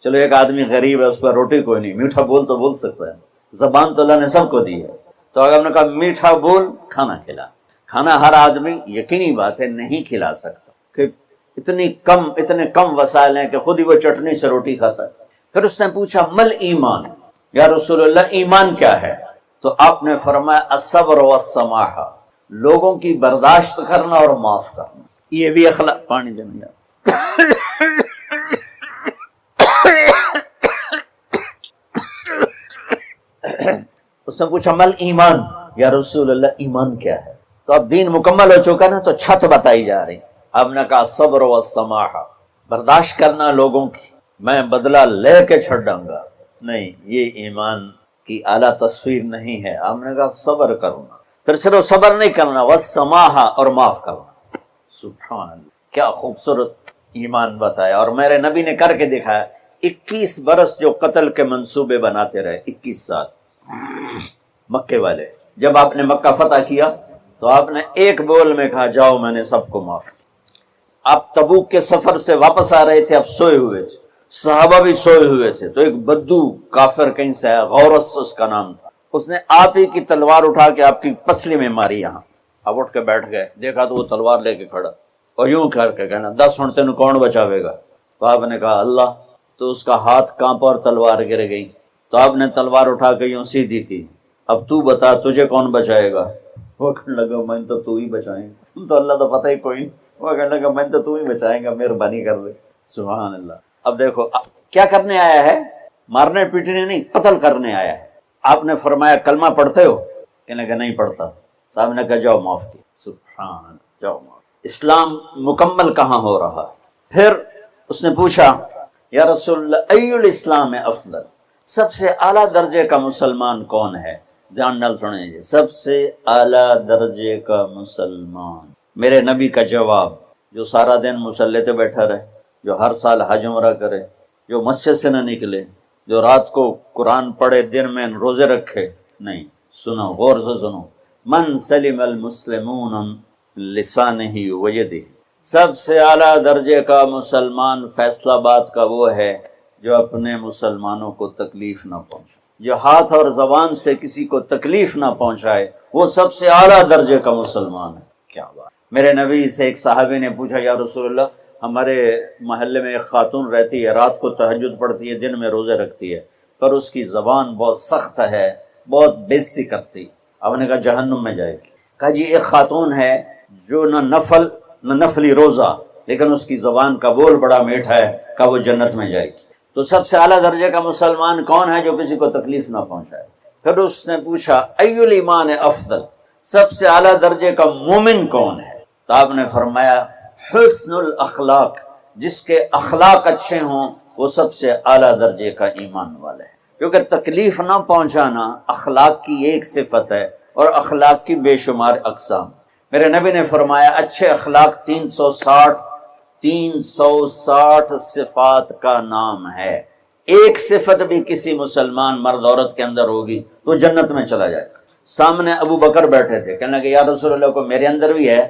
چلو ایک آدمی غریب ہے، اس پر روٹی کوئی نہیں، میٹھا بول تو بول سکتا ہے، زبان تو اللہ نے سب کو دی ہے، تو اگر ہم نے کہا میٹھا بول، کھانا کھلا۔ کھانا ہر آدمی یقینی بات ہے نہیں کھلا سکتا، کہ اتنے کم وسائل ہیں کہ خود ہی وہ چٹنی سے روٹی کھاتا ہے۔ پھر اس نے پوچھا مل ایمان، یا رسول اللہ ایمان کیا ہے؟ تو آپ نے فرمایا الصبر والسماحہ، لوگوں کی برداشت کرنا اور معاف کرنا۔ یہ بھی اخلاق، پانی دینا۔ اس نے پوچھا مل ایمان، یا رسول اللہ ایمان کیا ہے؟ تو اب دین مکمل ہو چکا نا، تو چھت بتائی جا رہی۔ اب نے کہا صبر و سماحہ، برداشت کرنا لوگوں کی، میں بدلہ لے کے چھڑوں گا نہیں، یہ ایمان کی اعلیٰ تصویر نہیں ہے۔ ہم نے کہا صبر کرنا، پھر صرف صبر نہیں کرنا، والسماحہ، اور معاف کرنا۔ سبحان اللہ، کیا خوبصورت ایمان بتایا، اور میرے نبی نے کر کے دکھایا۔ 21 برس جو قتل کے منصوبے بناتے رہے، 21 سال مکے والے، جب آپ نے مکہ فتح کیا تو آپ نے ایک بول میں کہا جاؤ میں نے سب کو معاف کیا۔ آپ تبوک کے سفر سے واپس آ رہے تھے، اب سوئے ہوئے تھے، صحابہ بھی سوئے ہوئے تھے، تو ایک بدو کافر کہیں سے ہے، غورس اس کا نام تھا، اس نے آپ ہی کی تلوار اٹھا کے آپ کی پسلی میں ماری یہاں۔ آپ اٹھ کے بیٹھ گئے، دیکھا تو وہ تلوار لے کے کھڑا، اور یوں کر کے کہنا 10 ہن تینوں کون بچاوے گا؟ تو آپ نے کہا اللہ، تو اس کا ہاتھ کانپا اور تلوار گر گئی۔ تو آپ نے تلوار اٹھا کے یوں سیدھی کی، اب تو بتا تجھے کون بچائے گا؟ وہ کہنے لگا میں تو ہی بچائیں گا، تو اللہ تو پتہ ہی کوئی نہیں، وہ کہنے لگا میں تو ہی بچائیں گا، مہربانی کر دے۔ سبحان اللہ۔ اب دیکھو کیا کرنے آیا ہے؟ مارنے پیٹنے نہیں، قتل کرنے آیا ہے۔ آپ نے فرمایا کلمہ پڑھتے ہو؟ کہنے لگا نہیں پڑھتا۔ تو آپ نے کہا جاؤ معاف کی۔ سبحان اللہ، جاؤ معاف۔ اسلام مکمل کہاں ہو رہا؟ پھر اس نے پوچھا یا رسول اللہ ای الاسلام افضل، سب سے اعلیٰ درجے کا مسلمان کون ہے؟ دھیان نال سنیں جی، سب سے اعلیٰ درجے کا مسلمان، میرے نبی کا جواب، جو سارا دن مصلی پہ بیٹھا رہے، جو ہر سال حج عمرہ کرے، جو مسجد سے نہ نکلے، جو رات کو قرآن پڑھے، دن میں روزے رکھے۔ نہیں، سنو غور سے سنو، من سلم المسلمون لسانہ و یدہ، سب سے اعلیٰ درجے کا مسلمان فیصلہ بات کا وہ ہے جو اپنے مسلمانوں کو تکلیف نہ پہنچائے، جو ہاتھ اور زبان سے کسی کو تکلیف نہ پہنچائے، وہ سب سے اعلیٰ درجے کا مسلمان ہے۔ کیا بات! میرے نبی سے ایک صحابی نے پوچھا یا رسول اللہ ہمارے محلے میں ایک خاتون رہتی ہے، رات کو تہجد پڑھتی ہے، دن میں روزے رکھتی ہے، پر اس کی زبان بہت سخت ہے، بہت بےزتی کرتی۔ آپ نے کہا جہنم میں جائے گی۔ کہا جی ایک خاتون ہے جو نہ نفلی روزہ، لیکن اس کی زبان کا بول بڑا میٹھا ہے، کہا وہ جنت میں جائے گی۔ تو سب سے اعلیٰ درجے کا مسلمان کون ہے جو کسی کو تکلیف نہ پہنچائے؟ پھر اس نے پوچھا ای الایمان افضل، سب سے اعلیٰ درجے کا مومن کون ہے؟ تو آپ نے فرمایا حسن الاخلاق، جس کے اخلاق اچھے ہوں وہ سب سے اعلیٰ درجے کا ایمان والا ہے، کیونکہ تکلیف نہ پہنچانا اخلاق کی ایک صفت ہے، اور اخلاق کی بے شمار اقسام۔ میرے نبی نے فرمایا اچھے اخلاق 360 صفات کا نام ہے، ایک صفت بھی کسی مسلمان مرد عورت کے اندر ہوگی تو جنت میں چلا جائے گا۔ سامنے ابو بکر بیٹھے تھے، کہنے لگے یا رسول اللہ کو میرے اندر بھی ہے؟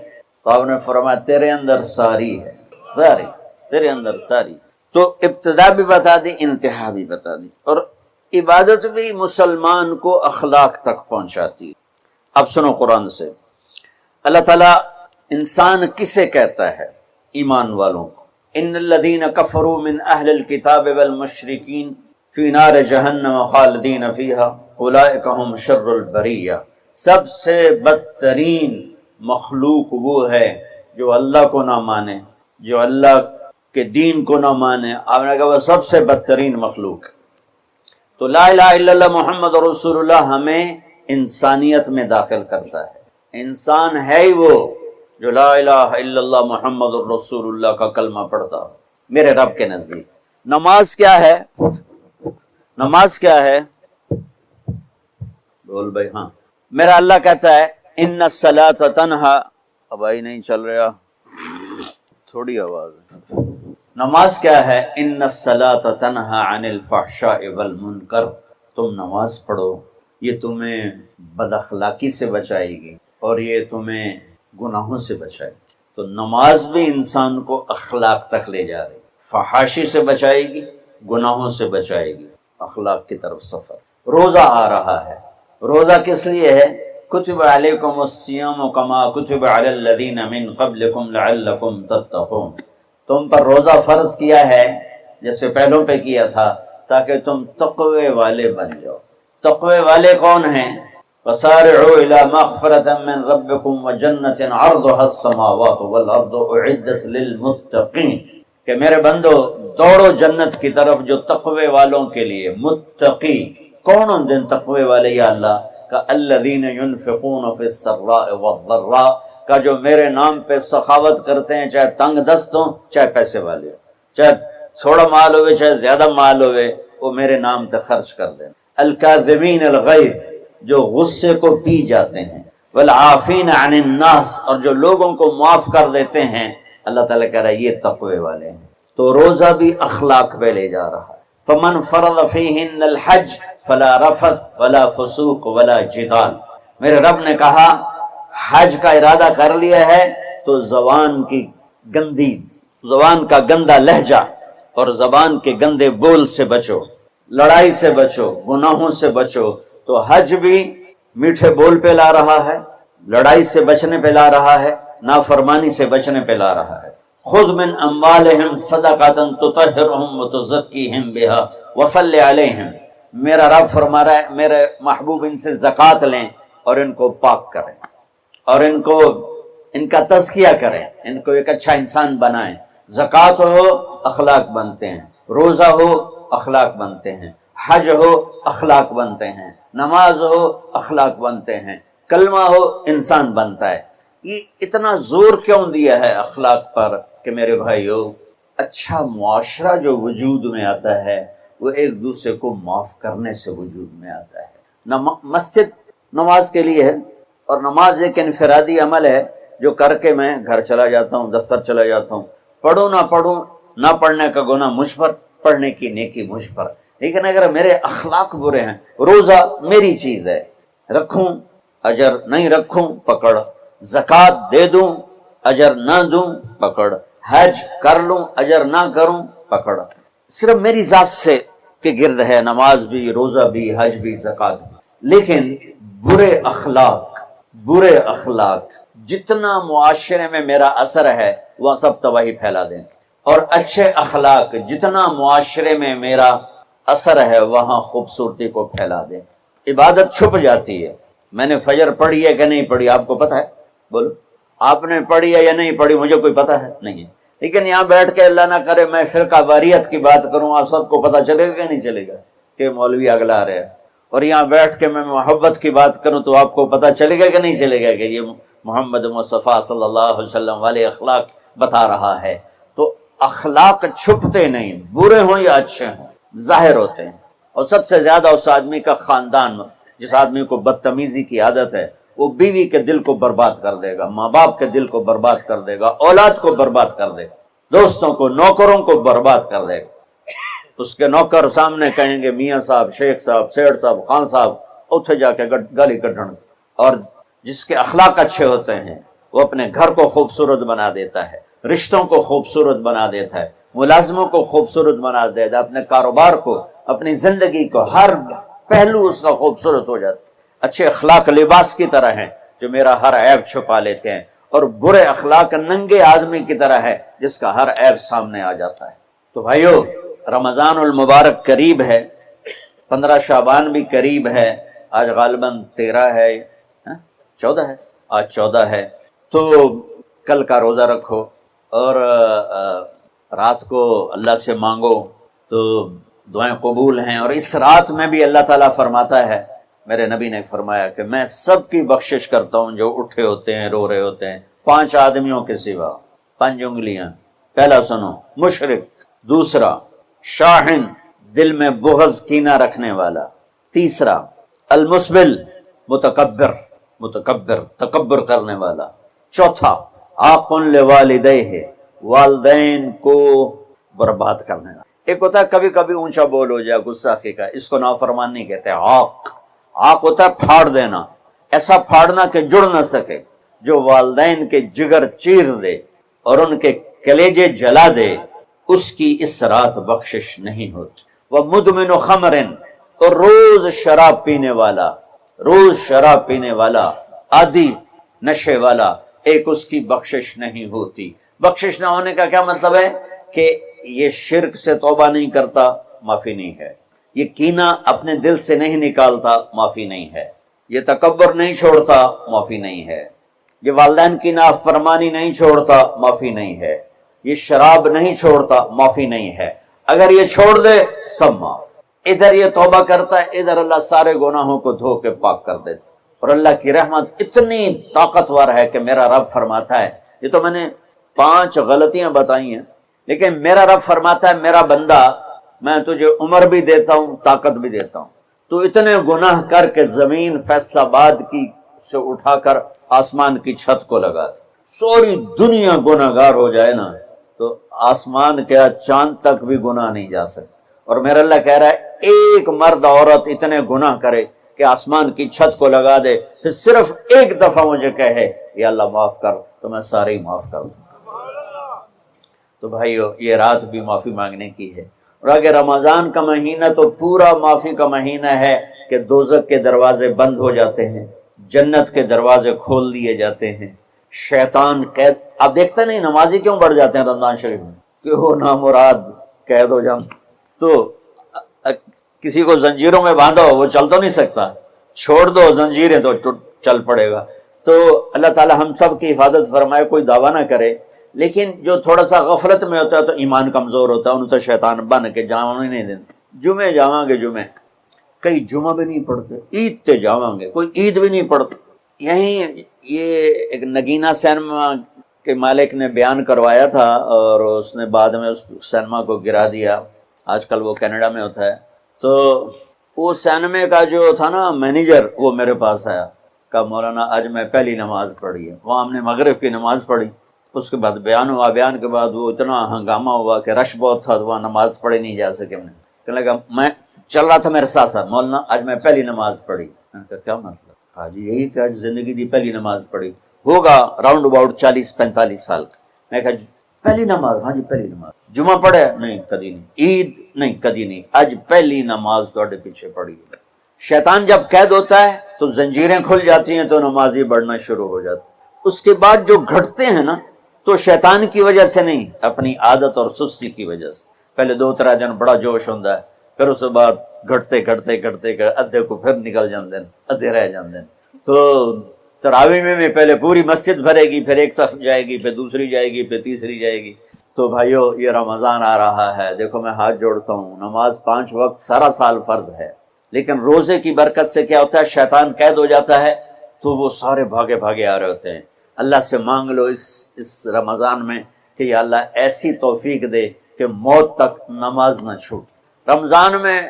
تو آپ نے فرمایا تیرے اندر ساری ہے، ساری تیرے اندر ساری۔ تو ابتدا بھی بتا دی، انتہا بھی بتا دی، اور عبادت بھی مسلمان کو اخلاق تک پہنچاتی۔ اب سنو قرآن سے، اللہ تعالیٰ انسان کسے کہتا ہے؟ ایمان والوں کو۔ ان الذین کفروا من اہل الکتاب والمشرکین فی نار جہنم خالدین فیہا اولئک ھم شر البریہ، سب سے بدترین مخلوق وہ ہے جو اللہ کو نہ مانے، جو اللہ کے دین کو نہ مانے۔ آپ نے کہا وہ سب سے بدترین مخلوق۔ تو لا الہ الا اللہ محمد رسول اللہ ہمیں انسانیت میں داخل کرتا ہے۔ انسان ہے ہی وہ جو لا الہ الا اللہ محمد رسول اللہ کا کلمہ پڑھتا ہو۔ میرے رب کے نزدیک نماز کیا ہے؟ نماز کیا ہے؟ بول بھائی۔ ہاں، میرا اللہ کہتا ہے ان الصلاۃ تنہا، اب آئی نہیں چل رہا، تھوڑی آواز ہے۔ نماز کیا ہے؟ ان الصلاۃ تنہا عن الفحشاء والمنکر، تم نماز پڑھو، یہ تمہیں بد اخلاقی سے بچائے گی اور یہ تمہیں گناہوں سے بچائے گی۔ تو نماز بھی انسان کو اخلاق تک لے جا رہی، فحاشی سے بچائے گی، گناہوں سے بچائے گی، اخلاق کی طرف سفر۔ روزہ آ رہا ہے، روزہ کس لیے ہے؟ کتب علیکم الصیام کما کتب علی الذین من قبلکم لعلکم تتقون، تم پر روزہ فرض کیا ہے جیسے پہلوں پہ کیا تھا تاکہ تم تقوی والے بن جاؤ۔ تقوی والے کون ہیں؟ وسارعوا الی مغفرۃ من ربکم وجنۃ عرضها السماوات والارض اعدت للمتقین، کہ میرے بندو دوڑو جنت کی طرف جو تقوی والوں کے لیے۔ متقی کون ان دن تقوی والے یا اللہ کا؟ الذین ينفقون فی السراء والضراء، کا جو میرے نام پہ سخاوت کرتے ہیں، چاہے تنگ دست ہوں چاہے پیسے والے، چاہے تھوڑا مال ہوئے چاہے زیادہ مال ہوئے، وہ میرے نام پہ خرچ کر دیں۔ الکاظمین الغیظ، جو غصے کو پی جاتے ہیں، والعافین عن الناس، اور جو لوگوں کو معاف کر دیتے ہیں، اللہ تعالیٰ کہہ رہا ہے یہ تقوی والے ہیں۔ تو روزہ بھی اخلاق پہ لے جا رہا ہے۔ فمن فرض فیہن الحج فلا رفث ولا فسوق ولا جدال، میرے رب نے کہا حج کا ارادہ کر لیا ہے تو زبان کا گندا لہجہ اور زبان کے گندے بول سے بچو، لڑائی سے بچو، گناہوں سے بچو۔ تو حج بھی میٹھے بول پہ لا رہا ہے، لڑائی سے بچنے پہ لا رہا ہے، نافرمانی سے بچنے پہ لا رہا ہے۔ خذ من اموالہم صدقۃ تطہرہم وتزکیہم بہا وصلی علیہم، میرا رب فرما رہا ہے میرے محبوب ان سے زکوٰۃ لیں اور ان کو پاک کریں اور ان کا تزکیہ کریں، ان کو ایک اچھا انسان بنائیں۔ زکوٰۃ ہو اخلاق بنتے ہیں، روزہ ہو اخلاق بنتے ہیں، حج ہو اخلاق بنتے ہیں، نماز ہو اخلاق بنتے ہیں، کلمہ ہو انسان بنتا ہے۔ یہ اتنا زور کیوں دیا ہے اخلاق پر کہ میرے بھائیو، اچھا معاشرہ جو وجود میں آتا ہے وہ ایک دوسرے کو معاف کرنے سے وجود میں آتا ہے۔ مسجد نماز کے لیے ہے، اور نماز ایک انفرادی عمل ہے جو کر کے میں گھر چلا جاتا ہوں، دفتر چلا جاتا ہوں، پڑھوں نہ پڑھنے کا گناہ مجھ پر، پڑھنے کی نیکی مجھ پر۔ لیکن اگر میرے اخلاق برے ہیں، روزہ میری چیز ہے، رکھوں اجر، نہیں رکھوں پکڑ، زکوٰۃ دے دوں اجر نہ دوں پکڑ، حج کر لوں اجر نہ کروں پکڑ، صرف میری ذات سے کے گرد ہے نماز بھی، روزہ بھی، حج بھی، زکوٰۃ بھی۔ لیکن برے اخلاق جتنا معاشرے میں میرا اثر ہے وہ سب تباہی پھیلا دیں گے، اور اچھے اخلاق جتنا معاشرے میں میرا اثر ہے وہاں خوبصورتی کو پھیلا دیں۔ عبادت چھپ جاتی ہے۔ میں نے فجر پڑھی ہے کہ نہیں پڑھی آپ کو پتہ ہے؟ بولو، آپ نے پڑھی ہے یا نہیں پڑھی؟ مجھے کوئی پتہ ہے نہیں ہے۔ لیکن یہاں بیٹھ کے اللہ نہ کرے میں فرقہ واریت کی بات کروں، آپ سب کو پتہ چلے گا کہ نہیں چلے گا کہ مولوی اگلا رہے، اور یہاں بیٹھ کے میں محبت کی بات کروں تو آپ کو پتہ چلے گا کہ نہیں چلے گا کہ یہ محمد مصطفیٰ صلی اللہ علیہ وسلم والے اخلاق بتا رہا ہے۔ تو اخلاق چھپتے نہیں، برے ہوں یا اچھے ہوں ظاہر ہوتے ہیں، اور سب سے زیادہ اس آدمی کا خاندان، جس آدمی کو بدتمیزی کی عادت ہے وہ بیوی کے دل کو برباد کر دے گا، ماں باپ کے دل کو برباد کر دے گا، اولاد کو برباد کر دے گا، دوستوں کو، نوکروں کو برباد کر دے گا۔ اس کے نوکر سامنے کہیں گے میاں صاحب، شیخ صاحب، سیٹھ صاحب، خان صاحب، اتھے جا کے گالی کڈھن۔ اور جس کے اخلاق اچھے ہوتے ہیں وہ اپنے گھر کو خوبصورت بنا دیتا ہے، رشتوں کو خوبصورت بنا دیتا ہے، ملازموں کو خوبصورت بنا دیتا ہے، اپنے کاروبار کو، اپنی زندگی کو، ہر پہلو اس کا خوبصورت ہو جاتا ہے۔ اچھے اخلاق لباس کی طرح ہیں جو میرا ہر عیب چھپا لیتے ہیں، اور برے اخلاق ننگے آدمی کی طرح ہے جس کا ہر عیب سامنے آ جاتا ہے۔ تو بھائیو، رمضان المبارک قریب ہے، 15 شعبان بھی قریب ہے، آج غالباً 13 ہے، 14 ہے، آج 14 ہے، تو کل کا روزہ رکھو اور رات کو اللہ سے مانگو تو دعائیں قبول ہیں۔ اور اس رات میں بھی اللہ تعالیٰ فرماتا ہے، میرے نبی نے فرمایا کہ میں سب کی بخشش کرتا ہوں جو اٹھے ہوتے ہیں، رو رہے ہوتے ہیں، 5 آدمیوں کے سوا، 5 انگلیاں۔ پہلا سنو، مشرک، دوسرا شاحن، دل میں بغض کینہ رکھنے والا، تیسرا المسبل، متکبر تکبر کرنے والا، چوتھا عاق لوالدیہ، والدین کو برباد کرنے والا۔ ایک ہوتا ہے کبھی کبھی اونچا بول ہو جائے گستاخی کا، اس کو نافرمان نہیں کہتے، عاق ہوتا ہے پھاڑ دینا، ایسا پھاڑنا کہ جڑ نہ سکے، جو والدین کے جگر چیر دے اور ان کے کلیجے جلا دے، اس کی اس رات بخشش نہیں ہوتی۔ وہ مدمن خمر، اور روز شراب پینے والا، عادی نشے والا، ایک اس کی بخشش نہیں ہوتی۔ بخشش نہ ہونے کا کیا مطلب ہے؟ کہ یہ شرک سے توبہ نہیں کرتا، معافی نہیں ہے، یہ کینہ اپنے دل سے نہیں نکالتا، معافی نہیں ہے، یہ تکبر نہیں چھوڑتا، معافی نہیں ہے، یہ والدین کی نافرمانی نہیں چھوڑتا، معافی نہیں ہے، یہ شراب نہیں چھوڑتا، معافی نہیں ہے۔ اگر یہ چھوڑ دے سب معاف۔ ادھر یہ توبہ کرتا ہے، ادھر اللہ سارے گناہوں کو دھو کے پاک کر دیتا۔ اور اللہ کی رحمت اتنی طاقتور ہے کہ میرا رب فرماتا ہے، یہ تو میں نے 5 غلطیاں بتائی ہیں، لیکن میرا رب فرماتا ہے میرا بندہ، میں تجھے عمر بھی دیتا ہوں، طاقت بھی دیتا ہوں، تو اتنے گناہ کر کے زمین فیصل آباد کی سے اٹھا کر آسمان کی چھت کو لگا دے، سوری دنیا گناہ گار ہو جائے نا تو آسمان کیا چاند تک بھی گناہ نہیں جا سکتے۔ اور میرا اللہ کہہ رہا ہے ایک مرد عورت اتنے گناہ کرے کہ آسمان کی چھت کو لگا دے، پھر صرف ایک دفعہ مجھے کہے یا اللہ معاف کر، تو میں سارے ہی معاف کر دوں۔ تو بھائیو، یہ رات بھی معافی مانگنے کی ہے۔ اور اگر رمضان کا مہینہ تو پورا معافی کا مہینہ ہے کہ دوزخ کے دروازے بند ہو جاتے ہیں، جنت کے دروازے کھول دیے جاتے ہیں، شیطان قید، آپ دیکھتے نہیں نمازی کیوں بڑھ جاتے ہیں رمضان شریف میں کہ وہ نامراد قید ہو جاؤں۔ تو کسی کو زنجیروں میں باندھو وہ چل تو نہیں سکتا، چھوڑ دو زنجیریں تو چل پڑے گا۔ تو اللہ تعالی ہم سب کی حفاظت فرمائے، کوئی دعویٰ نہ کرے، لیکن جو تھوڑا سا غفلت میں ہوتا ہے تو ایمان کمزور ہوتا ہے، انہوں تو شیطان بن کے جاؤں نہیں دیتے۔ جمعے جاواں گے، جمعے کئی جمعہ بھی نہیں پڑھتے، عید تے جاواں گے، کوئی عید بھی نہیں پڑھتے۔ یہیں یہ ایک نگینہ سینما کے مالک نے بیان کروایا تھا، اور اس نے بعد میں اس سینما کو گرا دیا، آج کل وہ کینیڈا میں ہوتا ہے۔ تو وہ سینمے کا جو تھا نا مینیجر، وہ میرے پاس آیا، کہا مولانا آج میں پہلی نماز پڑھی ہے۔ وہاں ہم نے مغرب کی نماز پڑھی، اس کے بعد بیان ہوا، بیان کے بعد وہ اتنا ہنگامہ ہوا کہ رش بہت تھا، تو وہاں نماز پڑھی نہیں جا سکے۔ میں کہنے لگا، میں چل رہا تھا میرے ساتھ ساتھ، مولانا آج میں پہلی نماز پڑھی۔ میں نے کہا کیا مطلب؟ کہا جی یہی کہ آج زندگی دی پہلی نماز پڑھی، ہوگا راؤنڈ اباؤٹ 40-45 سال کا۔ میں کہا پہلی نماز؟ ہاں جی پہلی نماز۔ جمعہ پڑھے؟ نہیں کدی نہیں۔ عید؟ نہیں کدی نہیں۔ آج پہلی نماز تواڈے پیچھے پڑھی ہے۔ شیطان جب قید ہوتا ہے تو زنجیریں کھل جاتی ہیں، تو نمازی بڑھنا شروع ہو جاتا ہے۔ اس کے بعد جو گھٹتے ہیں نا، تو شیطان کی وجہ سے نہیں، اپنی عادت اور سستی کی وجہ سے۔ پہلے 2-3 دن بڑا جوش ہوتا ہے، پھر اس کے بعد گھٹتے ادھے کو پھر نکل جاندے ہیں، ادھے رہ جاندے ہیں۔ تو تراویح میں پہلے پوری مسجد بھرے گی، پھر ایک صف جائے گی، پھر دوسری جائے گی، پھر تیسری جائے گی۔ تو بھائیو یہ رمضان آ رہا ہے، دیکھو میں ہاتھ جوڑتا ہوں، نماز 5 وقت سارا سال فرض ہے، لیکن روزے کی برکت سے کیا ہوتا ہے، شیطان قید ہو جاتا ہے، تو وہ سارے بھاگے بھاگے آ رہے ہوتے ہیں۔ اللہ سے مانگ لو اس رمضان میں کہ یا اللہ ایسی توفیق دے کہ موت تک نماز نہ چھوٹ۔ رمضان میں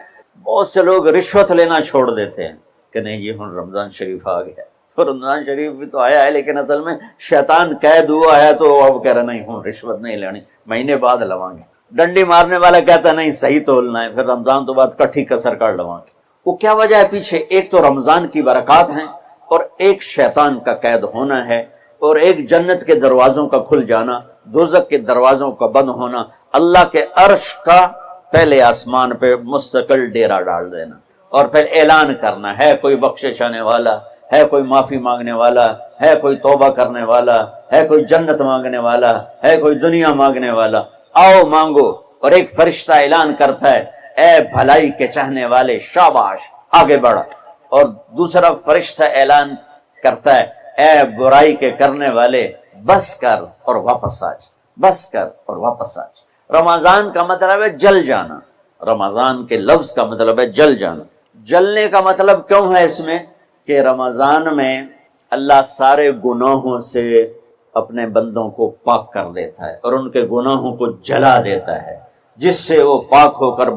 بہت سے لوگ رشوت لینا چھوڑ دیتے ہیں کہ نہیں یہ ہن رمضان شریف آ گیا، تو رمضان شریف بھی تو آیا ہے، لیکن اصل میں شیطان قید ہوا ہے، تو اب کہہ رہا نہیں ہن رشوت نہیں لینی، مہینے بعد لواں گے۔ ڈنڈی مارنے والا کہتا نہیں صحیح تولنا ہے، پھر رمضان تو بعد کٹھی کسر کر لواں گے۔ وہ کیا وجہ ہے پیچھے؟ ایک تو رمضان کی برکات ہیں، اور ایک شیطان کا قید ہونا ہے، اور ایک جنت کے دروازوں کا کھل جانا، دوزخ کے دروازوں کا بند ہونا، اللہ کے عرش کا پہلے آسمان پہ مستقل ڈیرا ڈال دینا، اور پھر اعلان کرنا ہے کوئی بخشش آنے والا ہے، کوئی معافی مانگنے والا ہے، کوئی توبہ کرنے والا ہے، کوئی جنت مانگنے والا ہے، کوئی دنیا مانگنے والا، آؤ مانگو۔ اور ایک فرشتہ اعلان کرتا ہے اے بھلائی کے چاہنے والے شاباش آگے بڑھ، اور دوسرا فرشتہ اعلان کرتا ہے اے برائی کے کرنے والے بس کر اور واپس آ جا، بس کر اور واپس آ جا۔ رمضان کا مطلب ہے جل جانا، رمضان کے لفظ کا مطلب ہے جل جانا۔ جلنے کا مطلب کیوں ہے اس میں کہ رمضان میں اللہ سارے گناہوں سے اپنے بندوں کو پاک کر دیتا ہے، اور ان کے گناہوں کو جلا دیتا ہے، جس سے وہ پاک ہو کر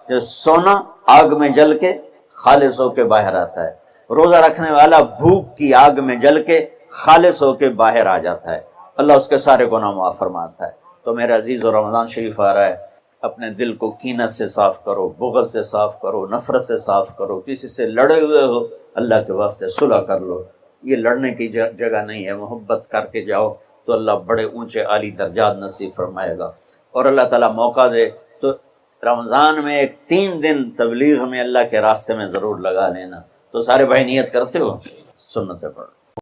جیسے سونا آگ میں جل کے خالص ہو کے باہر آتا ہے، روزہ رکھنے والا بھوک کی آگ میں جل کے خالص ہو کے باہر آ جاتا ہے، اللہ اس کے سارے گناہ معاف فرماتا ہے۔ تو میرے عزیز و رمضان شریف آ رہا ہے، اپنے دل کو کینت سے صاف کرو، بغض سے صاف کرو، نفرت سے صاف کرو، کسی سے لڑے ہوئے ہو اللہ کے واسطے صلح کر لو، یہ لڑنے کی جگہ نہیں ہے، محبت کر کے جاؤ تو اللہ بڑے اونچے عالی درجات نصیب فرمائے گا۔ اور اللہ تعالیٰ موقع دے تو رمضان میں ایک 3 دن تبلیغ میں اللہ کے راستے میں ضرور لگا لینا۔ تو سارے بھائی نیت کرتے ہو، سنتیں پڑھ